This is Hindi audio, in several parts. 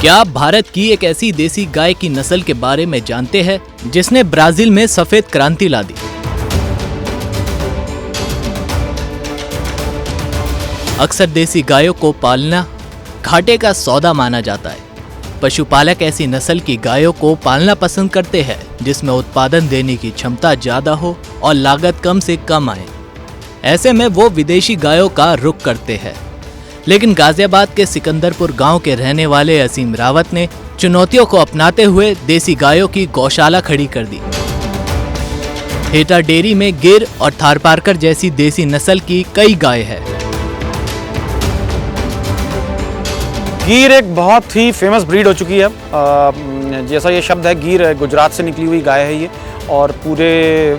क्या आप भारत की एक ऐसी देसी गाय की नस्ल के बारे में जानते हैं जिसने ब्राजील में सफेद क्रांति ला दी? अक्सर देसी गायों को पालना घाटे का सौदा माना जाता है। पशुपालक ऐसी नस्ल की गायों को पालना पसंद करते हैं जिसमें उत्पादन देने की क्षमता ज्यादा हो और लागत कम से कम आए। ऐसे में वो विदेशी गायों का रुख करते हैं। लेकिन गाजियाबाद के सिकंदरपुर गांव के रहने वाले असीम रावत ने चुनौतियों को अपनाते हुए देसी गायों की गौशाला खड़ी कर दी। हेटा डेयरी में गिर और थारपारकर जैसी देसी नस्ल की कई गाय है। गिर एक बहुत ही फेमस ब्रीड हो चुकी है। जैसा ये शब्द है, गिर गुजरात से निकली हुई गाय है ये, और पूरे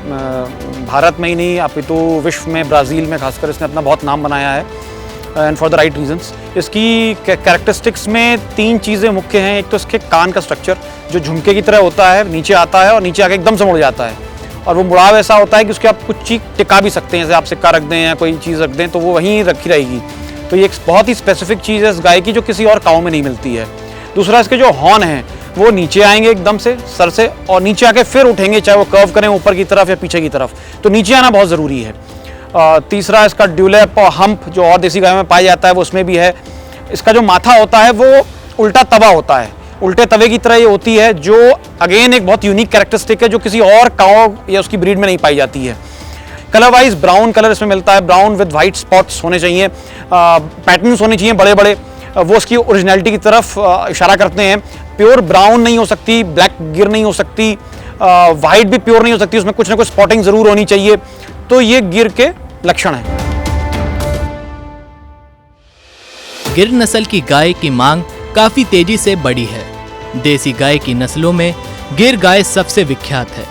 भारत में ही नहीं अपितु विश्व में, ब्राज़ील में खासकर इसने अपना बहुत नाम बनाया है, and for the right reasons. इसकी कैरेक्टरिस्टिक्स में तीन चीज़ें मुख्य हैं। एक तो इसके कान का स्ट्रक्चर जो झुमके की तरह होता है, नीचे आता है और नीचे आके एकदम से मुड़ जाता है, और वो मुड़ाव ऐसा होता है कि उसके आप कुछ चीज़ टिका भी सकते हैं, जैसे आप सिक्का रख दें या कोई चीज़ रख दें तो वो वहीं रखी रहेगी। तो ये एक बहुत ही स्पेसिफिक चीज़ है इस गाय की जो किसी और काऊ में नहीं मिलती है। दूसरा, इसके जो हॉर्न हैं वो नीचे आएंगे एकदम से सर से, और नीचे आके फिर उठेंगे, चाहे वो कर्व करें ऊपर की तरफ या पीछे की तरफ, तो नीचे आना बहुत ज़रूरी है। तीसरा, इसका ड्यूलैप और हम्प जो और देसी गाय में पाया जाता है वो उसमें भी है। इसका जो माथा होता है वो उल्टा तवा होता है, उल्टे तवे की तरह ये होती है, जो अगेन एक बहुत यूनिक कैरेक्टरिस्टिक है जो किसी और काऊ या उसकी ब्रीड में नहीं पाई जाती है। कलर वाइज ब्राउन कलर इसमें मिलता है, ब्राउन विद वाइट स्पॉट्स होने चाहिए, पैटर्न्स होने चाहिए बड़े बड़े, वो उसकी ओरिजिनलिटी की तरफ इशारा करते हैं। प्योर ब्राउन नहीं हो सकती, ब्लैक गिर नहीं हो सकती, वाइट भी प्योर नहीं हो सकती, उसमें कुछ ना कुछ स्पॉटिंग जरूर होनी चाहिए। तो ये गिर के लक्षण है। गिर नस्ल की गाय की मांग काफी तेजी से बढ़ी है। देसी गाय की नस्लों में गिर गाय सबसे विख्यात है।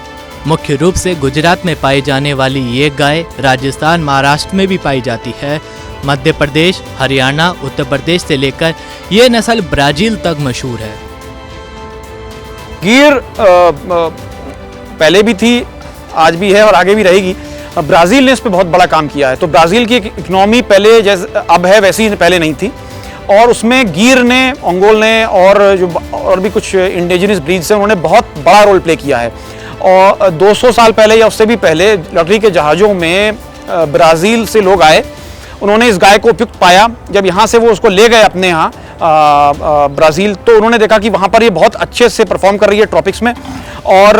मुख्य रूप से गुजरात में पाई जाने वाली ये गाय राजस्थान, महाराष्ट्र में भी पाई जाती है। मध्य प्रदेश, हरियाणा, उत्तर प्रदेश से लेकर ये नस्ल ब्राजील तक मशहूर है। गिर पहले भी थी, आज भी है और आगे भी रहेगी। ब्राज़ील ने इस पे बहुत बड़ा काम किया है। तो ब्राज़ील की इकोनॉमी पहले जैसे अब है वैसी पहले नहीं थी, और उसमें गिर ने, ओंगोल ने और भी कुछ इंडिजिनस ब्रीड्स हैं, उन्होंने बहुत बड़ा रोल प्ले किया है। और 200 साल पहले या उससे भी पहले लॉटरी के जहाज़ों में ब्राज़ील से लोग आए, उन्होंने इस गाय को उपयुक्त पाया। जब यहाँ से वो उसको ले गए अपने यहाँ ब्राज़ील, तो उन्होंने देखा कि वहाँ पर ये बहुत अच्छे से परफॉर्म कर रही है ट्रॉपिक्स में, और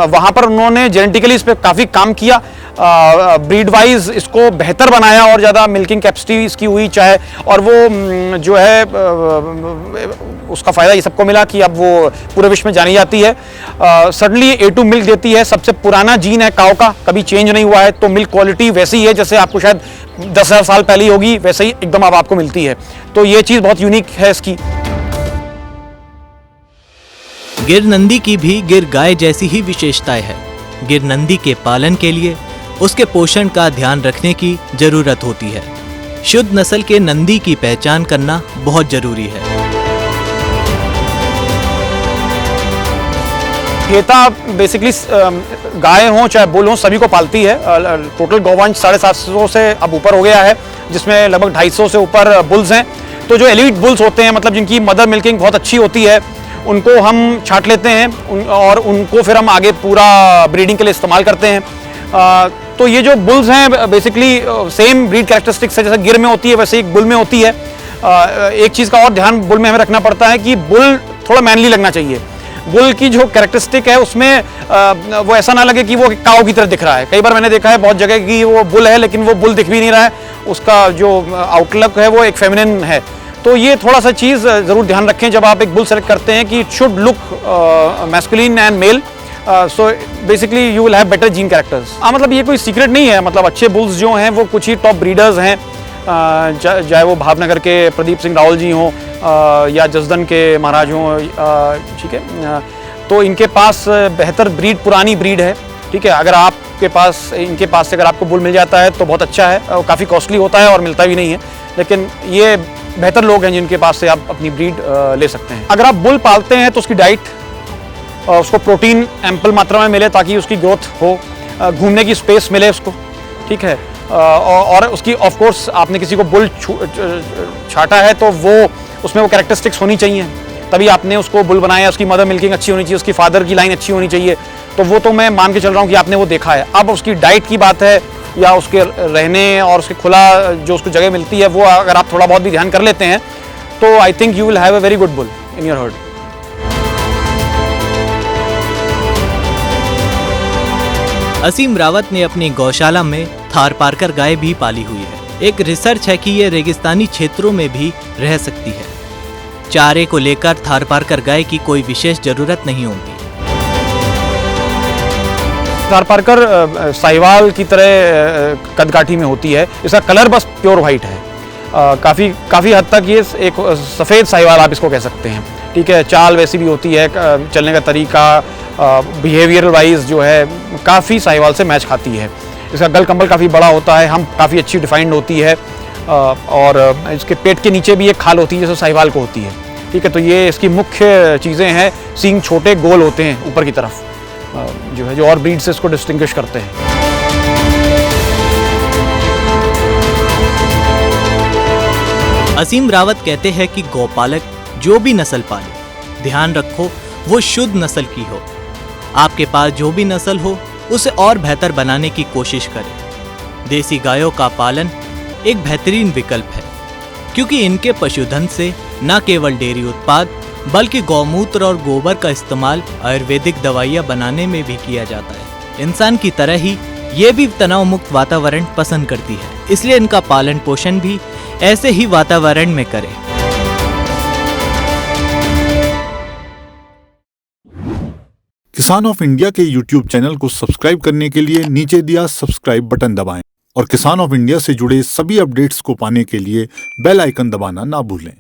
वहाँ पर उन्होंने जेनेटिकली इस पर काफ़ी काम किया, ब्रीड वाइज इसको बेहतर बनाया और ज़्यादा मिल्किंग कैपेसिटी इसकी हुई चाहे, और वो जो है उसका फ़ायदा ये सबको मिला कि अब वो पूरे विश्व में जानी जाती है। सडनली A2 मिल्क देती है, सबसे पुराना जीन है काऊ का, कभी चेंज नहीं हुआ है, तो मिल्क क्वालिटी वैसी ही है जैसे आपको शायद 10,000 साल पहले ही होगी, वैसे ही एकदम अब आपको मिलती है। तो ये चीज़ बहुत यूनिक है इसकी। गिर नंदी की भी गिर गाय जैसी ही विशेषताएं है। गिर नंदी के पालन के लिए उसके पोषण का ध्यान रखने की जरूरत होती है। शुद्ध नस्ल के नंदी की पहचान करना बहुत जरूरी है। हेटा बेसिकली गाय हो चाहे बुल हो, सभी को पालती है। टोटल गौवंश 750 से अब ऊपर हो गया है, जिसमें लगभग 250 से ऊपर बुल्स हैं। तो जो एलिट बुल्स होते हैं, मतलब जिनकी मदर मिल्किंग बहुत अच्छी होती है, उनको हम छांट लेते हैं और उनको फिर हम आगे पूरा ब्रीडिंग के लिए इस्तेमाल करते हैं। तो ये जो बुल्स हैं बेसिकली सेम ब्रीड कैरेक्टरिस्टिक्स है, जैसे गिर में होती है वैसे ही बुल में होती है। एक चीज़ का और ध्यान बुल में हमें रखना पड़ता है कि बुल थोड़ा मैनली लगना चाहिए। बुल की जो कैरेक्टरिस्टिक है उसमें वो ऐसा ना लगे कि वो काऊ की तरह दिख रहा है। कई बार मैंने देखा है बहुत जगह कि वो बुल है लेकिन वो बुल दिख भी नहीं रहा है, उसका जो आउटलुक है वो एक फेमिनिन है। तो ये थोड़ा सा चीज़ ज़रूर ध्यान रखें जब आप एक बुल सेलेक्ट करते हैं कि it should look masculine and male, so basically you will have better gene characters. मतलब ये कोई सीक्रेट नहीं है, मतलब अच्छे बुल्स जो हैं वो कुछ ही टॉप ब्रीडर्स हैं, चाहे वो भावनगर के प्रदीप सिंह रावल जी हों या जसदन के महाराज हों, ठीक है। तो इनके पास बेहतर ब्रीड, पुरानी ब्रीड है, ठीक है। अगर आपके पास इनके पास से अगर आपको बुल मिल जाता है तो बहुत अच्छा है, काफ़ी कॉस्टली होता है और मिलता भी नहीं है, लेकिन ये बेहतर लोग हैं जिनके पास से आप अपनी ब्रीड ले सकते हैं। अगर आप बुल पालते हैं तो उसकी डाइट, उसको प्रोटीन एम्पल मात्रा में मिले ताकि उसकी ग्रोथ हो, घूमने की स्पेस मिले उसको, ठीक है। और उसकी ऑफ कोर्स आपने किसी को बुल छाटा है तो वो उसमें वो कैरेक्टरिस्टिक्स होनी चाहिए, तभी आपने उसको बुल बनाया, उसकी मदर मिल्किंग अच्छी होनी चाहिए, उसकी फादर की लाइन अच्छी होनी चाहिए। तो वो तो मैं मान के चल रहा हूँ कि आपने वो देखा है। अब उसकी डाइट की बात है या उसके रहने और उसके खुला जो उसको जगह मिलती है, वो अगर आप थोड़ा बहुत भी ध्यान कर लेते हैं तो I think you will have a very good bull in your herd. Aseem Rawat ने अपनी गौशाला में थारपारकर गाय भी पाली हुई है। एक रिसर्च है कि ये रेगिस्तानी क्षेत्रों में भी रह सकती है। चारे को लेकर थारपारकर गाय की कोई विशेष जरूरत नहीं होती। थारपारकर साहिवाल की तरह कदकाठी में होती है, इसका कलर बस प्योर वाइट है। काफ़ी हद तक ये एक सफ़ेद साहिवाल आप इसको कह सकते हैं, ठीक है। चाल वैसी भी होती है, चलने का तरीका, बिहेवियरल वाइज जो है काफ़ी साहिवाल से मैच खाती है। इसका गल कंबल काफ़ी बड़ा होता है, हम काफ़ी अच्छी डिफाइंड होती है, और इसके पेट के नीचे भी एक खाल होती है जैसे साहिवाल को होती है, ठीक है। तो ये इसकी मुख्य चीज़ें हैं। सींग छोटे गोल होते हैं ऊपर की तरफ, जो है जो और ब्रीड से इसको डिस्टिंग्विश करते हैं। असीम रावत कहते हैं कि गौपालक जो भी नस्ल पाले, ध्यान रखो वो शुद्ध नस्ल की हो। आपके पास जो भी नस्ल हो उसे और बेहतर बनाने की कोशिश करें। देसी गायों का पालन एक बेहतरीन विकल्प है, क्योंकि इनके पशुधन से न केवल डेयरी उत्पाद बल्कि गौमूत्र और गोबर का इस्तेमाल आयुर्वेदिक दवाइयाँ बनाने में भी किया जाता है। इंसान की तरह ही ये भी तनाव मुक्त वातावरण पसंद करती है, इसलिए इनका पालन पोषण भी ऐसे ही वातावरण में करें। किसान ऑफ इंडिया के YouTube चैनल को सब्सक्राइब करने के लिए नीचे दिया सब्सक्राइब बटन दबाएं और किसान ऑफ इंडिया से जुड़े सभी अपडेट्स को पाने के लिए बेल आइकन दबाना ना भूलें।